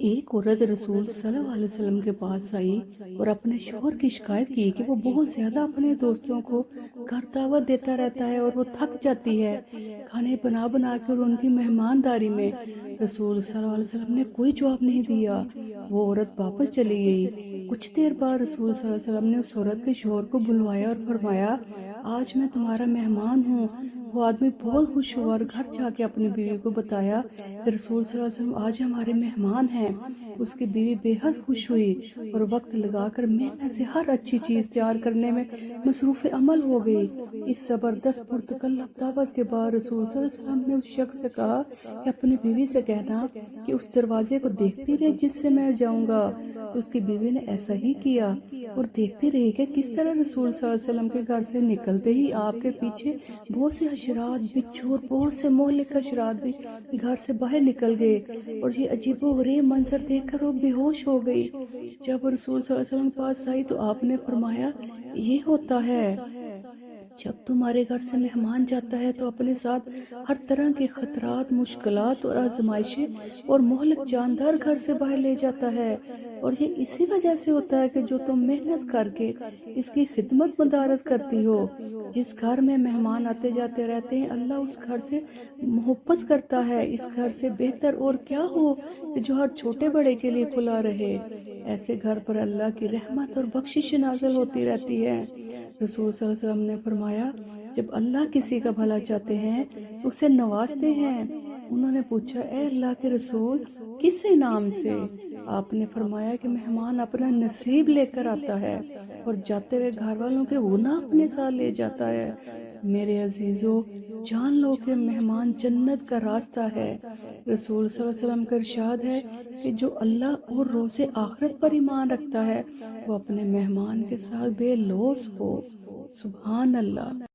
ایک عورت رسول صلی اللہ علیہ وسلم کے پاس آئی اور اپنے شوہر کی شکایت کی کہ وہ بہت زیادہ اپنے دوستوں کو گھر دعوت دیتا رہتا ہے اور وہ تھک جاتی ہے کھانے بنا بنا کے اور ان کی مہمانداری میں۔ رسول صلی اللہ علیہ وسلم نے کوئی جواب نہیں دیا۔ وہ عورت واپس چلی گئی۔ کچھ دیر بعد رسول صلی اللہ علیہ وسلم نے اس عورت کے شوہر کو بلوایا اور فرمایا، آج میں تمہارا مہمان ہوں۔ وہ آدمی بہت خوش ہوا اور گھر جا کے اپنی بیوی کو بتایا کہ رسول صلی اللہ علیہ وسلم آج ہمارے مہمان ہیں۔ اس کی بیوی بے حد خوش ہوئی اور وقت لگا کر محنت سے ہر اچھی چیز تیار کرنے میں مصروف عمل ہو گئی۔ اس زبردست پرتکلف دعوت کے بعد رسول صلی اللہ علیہ وسلم نے اس شخص سے کہا کہ اپنی بیوی سے کہنا کہ اس دروازے کو دیکھتی رہے جس سے میں جاؤں گا۔ تو اس کی بیوی نے ایسا ہی کیا اور دیکھتی رہی کہ کس طرح رسول صلی اللہ علیہ وسلم کے گھر سے نکلتے ہی آپ کے پیچھے بہت سے حشرات، بچھو اور بہت سے مہلک حشرات بھی گھر سے باہر نکل گئے، اور یہ عجیب و غریب منظر دیکھ کر وہ بے ہوش ہو گئی۔ جب رسول صلی اللہ علیہ وسلم کے پاس آئی تو آپ نے فرمایا، یہ ہوتا ہے جب تمہارے گھر سے مہمان جاتا ہے تو اپنے ساتھ ہر طرح کے خطرات، مشکلات اور آزمائشیں اور مہلک جاندار گھر سے باہر لے جاتا ہے، اور یہ اسی وجہ سے ہوتا ہے کہ جو تم محنت کر کے اس کی خدمت مدارت کرتی ہو۔ جس گھر میں مہمان آتے جاتے رہتے ہیں، اللہ اس گھر سے محبت کرتا ہے۔ اس گھر سے بہتر اور کیا ہو کہ جو ہر چھوٹے بڑے کے لیے کھلا رہے۔ ایسے گھر پر اللہ کی رحمت اور بخشش نازل ہوتی رہتی ہے۔ رسول صلی اللہ علیہ وسلم نے فرمایا، جب اللہ کسی کا بھلا چاہتے ہیں تو اسے نوازتے ہیں۔ انہوں نے پوچھا، اے اللہ کے رسول، کس انعام سے؟ آپ نے فرمایا کہ مہمان اپنا نصیب لے کر آتا ہے اور جاتے ہوئے گھر والوں کے گناہ اپنے ساتھ لے جاتا ہے۔ میرے عزیزو، جان لو کہ مہمان جنت کا راستہ ہے۔ رسول صلی اللہ علیہ وسلم کا ارشاد ہے کہ جو اللہ اور روز آخرت پر ایمان رکھتا ہے وہ اپنے مہمان کے ساتھ بے لوث ہو۔ سبحان اللہ۔